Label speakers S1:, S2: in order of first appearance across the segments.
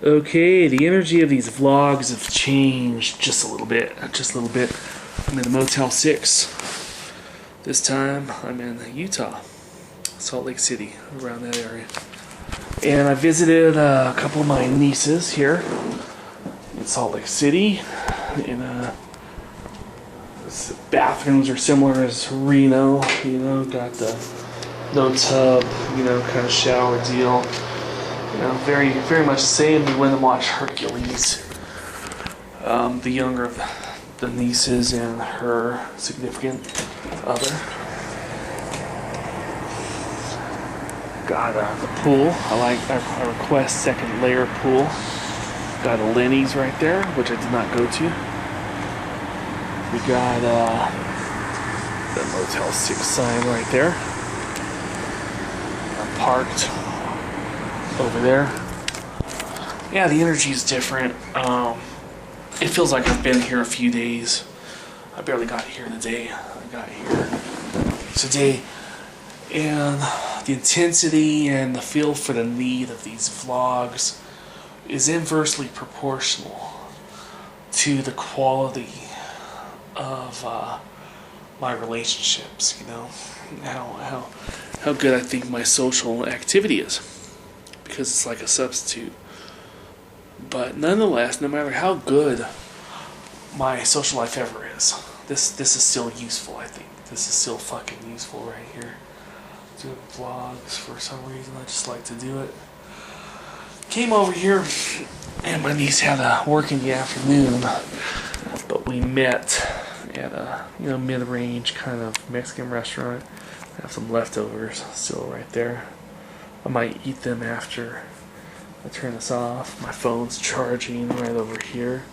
S1: Okay, the energy of these vlogs have changed just a little bit. I'm in a Motel 6. This time I'm in Utah, Salt Lake City, around that area. And I visited a couple of my nieces here in Salt Lake City. And bathrooms are similar as Reno, got the no tub, kind of shower deal. Very, very much the same. We went and watched Hercules. The younger of the nieces and her significant other. Got the pool. I request second layer pool. Got a Lenny's right there, which I did not go to. We got the Motel 6 sign right there. I'm parked over there. Yeah, the energy is different. It feels like I've been here a few days. I barely got here today. I got here today. And the intensity and the feel for the need of these vlogs is inversely proportional to the quality of my relationships, how good I think my social activity is, because it's like a substitute. But nonetheless, no matter how good my social life ever is, this is still useful. I think this is still fucking useful right here. Doing vlogs for some reason, I just like to do it. Came over here, and my niece had a work in the afternoon, but we met at a mid-range kind of Mexican restaurant. I have some leftovers still right there. I might eat them after I turn this off. My phone's charging right over here,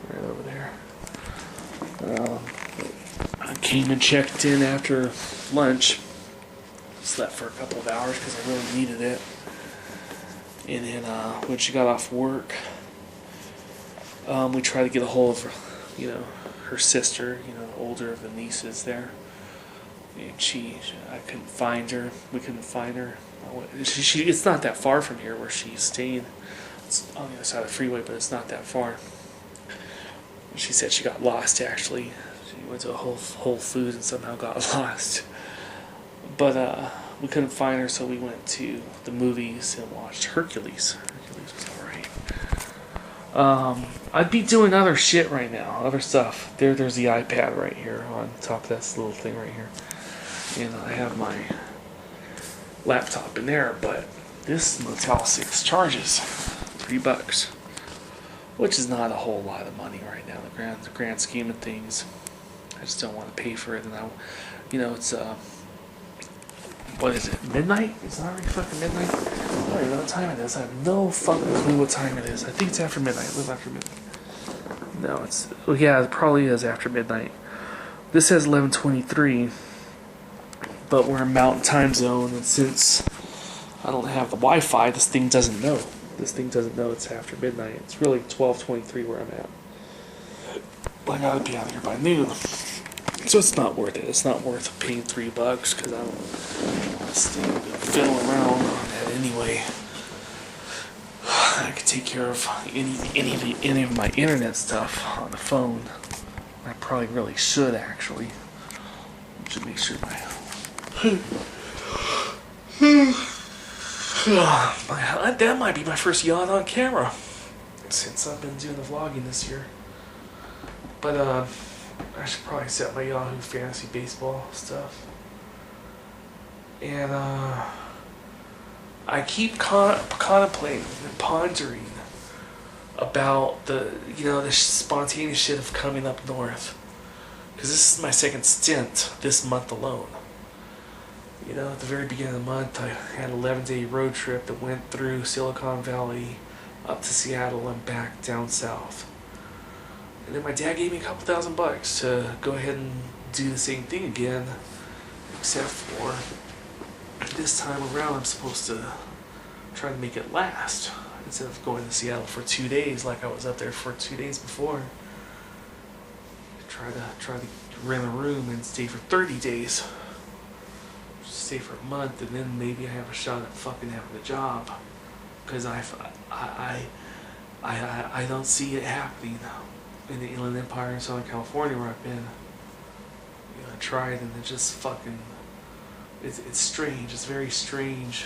S1: right over there. I came and checked in after lunch. Slept for a couple of hours because I really needed it. And then when she got off work, we tried to get a hold of her, her sister, the older of the nieces there. And I couldn't find her. We couldn't find her. It's not that far from here where she's staying. It's on the other side of the freeway, but it's not that far. She said she got lost, actually. She went to a Whole Foods and somehow got lost. But we couldn't find her, so we went to the movies and watched Hercules. Hercules was alright. I'd be doing other shit right now, other stuff. There's the iPad right here on top of this little thing right here. And I have my laptop in there, but this Motel 6 charges $3, which is not a whole lot of money right now in the grand scheme of things. I just don't want to pay for it, and it's what is it, midnight? It's not really fucking midnight. I don't even know what time it is. I have no fucking clue what time it is. I think it's after midnight. It was after midnight. No, it probably is after midnight. This says 11:23, but we're in Mountain Time Zone, and since I don't have the Wi-Fi, this thing doesn't know. This thing doesn't know it's after midnight. It's really 12:23 where I'm at. But I gotta be out of here by noon. So it's not worth it. It's not worth paying $3 because I don't fiddle around on that anyway. I could take care of any of my internet stuff on the phone. I probably really should, actually. I should make sure that might be my first yawn on camera since I've been doing the vlogging this year. But I should probably set my Yahoo Fantasy Baseball stuff. And I keep contemplating and pondering about the spontaneous shit of coming up north. Because this is my second stint this month alone. At the very beginning of the month, I had an 11-day road trip that went through Silicon Valley, up to Seattle, and back down south. And then my dad gave me a couple $1,000 to go ahead and do the same thing again, except for this time around I'm supposed to try to make it last instead of going to Seattle for 2 days like I was up there for 2 days before. Try to rent a room and stay for 30 days. Stay for a month, and then maybe I have a shot at fucking having a job. because I don't see it happening in the Inland Empire in Southern California where I've been. You know, I tried and it just fucking, it's strange. It's very strange.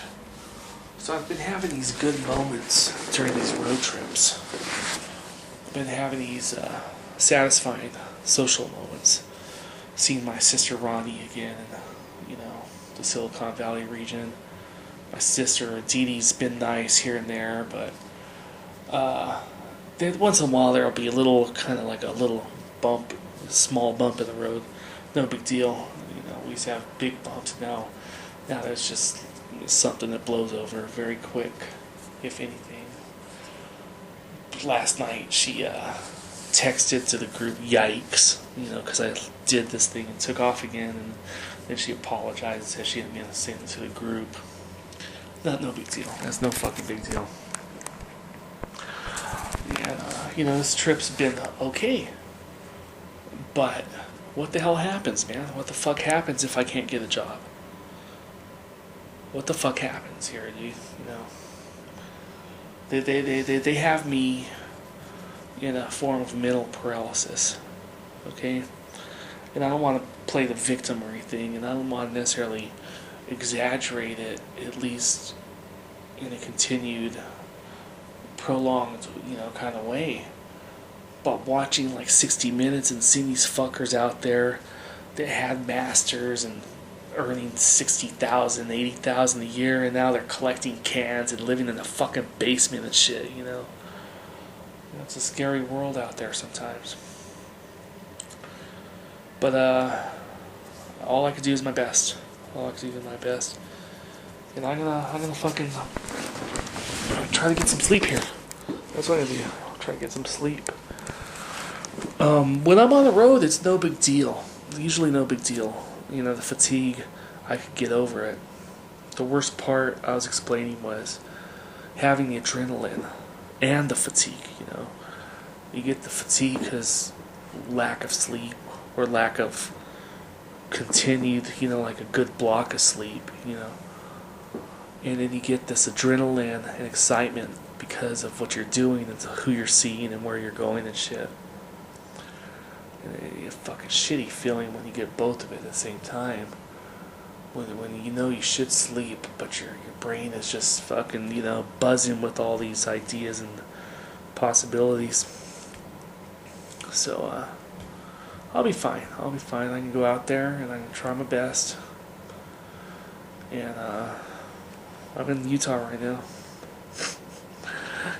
S1: So I've been having these good moments during these road trips. I've been having these satisfying social moments. Seeing my sister Ronnie again in, you know, the Silicon Valley region. My sister Dee Dee's been nice here and there, but once in a while there'll be a little, kind of like a little bump, a small bump in the road. No big deal. You know, we used to have big bumps. Now there's just something that blows over very quick, if anything. Last night she texted to the group, "Yikes," you know, because I did this thing and took off again, and then she apologized and said she didn't mean to send it to the group. No big deal. That's no fucking big deal. Yeah, you know, this trip's been okay, but what the hell happens, man? What the fuck happens if I can't get a job? What the fuck happens here, dude? You know, they have me in a form of mental paralysis, okay? And I don't want to play the victim or anything, and I don't want to necessarily exaggerate it, at least in a continued, prolonged, you know, kind of way. But watching like 60 Minutes and seeing these fuckers out there that had masters and earning $60,000, $80,000 a year, and now they're collecting cans and living in a fucking basement and shit, you know. It's a scary world out there sometimes. But all I can do is my best. All I can do is my best. And I'm gonna fucking try to get some sleep here. That's what I'm gonna do. I'll try to get some sleep. When I'm on the road, it's no big deal. Usually no big deal. You know, the fatigue, I could get over it. The worst part I was explaining was having the adrenaline and the fatigue, you know. You get the fatigue because lack of sleep or lack of continued, you know, like a good block of sleep, you know. And then you get this adrenaline and excitement because of what you're doing and who you're seeing and where you're going and shit. And it's a fucking shitty feeling when you get both of it at the same time. When you know you should sleep, but your brain is just fucking, you know, buzzing with all these ideas and possibilities. So, I'll be fine. I'll be fine. I can go out there and I can try my best. And, I'm in Utah right now.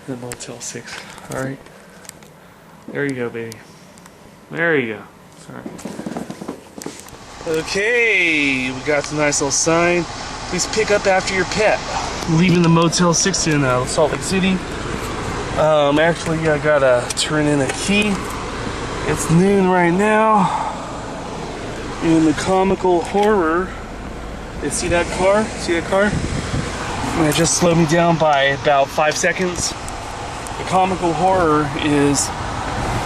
S1: In the Motel 6. Alright. There you go, baby. There you go. Alright. Okay, we got the nice little sign. Please pick up after your pet. Leaving the Motel 6 in Salt Lake City. Actually, I gotta turn in a key. It's noon right now. And the comical horror. You see that car? See that car? And it just slowed me down by about 5 seconds. The comical horror is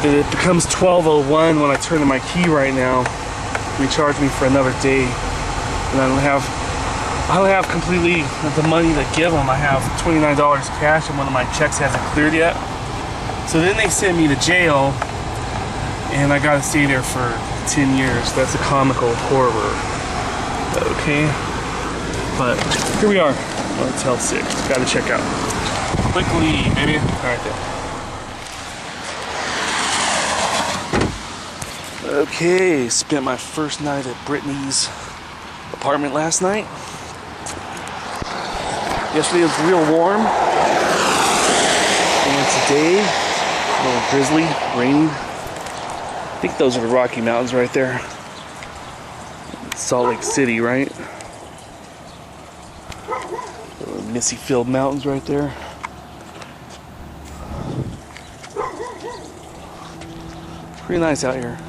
S1: that it becomes 12:01 when I turn in my key right now. They charge me for another day, and I don't have completely the money to give them. I have $29 cash, and one of my checks hasn't cleared yet. So then they send me to jail, and I gotta stay there for 10 years. That's a comical horror. Okay, but here we are, Motel 6. Gotta check out. Quickly, baby. All right there. Okay, spent my first night at Brittany's apartment last night. Yesterday it was real warm. And today, a little drizzly, rainy. I think those are the Rocky Mountains right there. Salt Lake City, right? The missy-filled mountains right there. Pretty nice out here.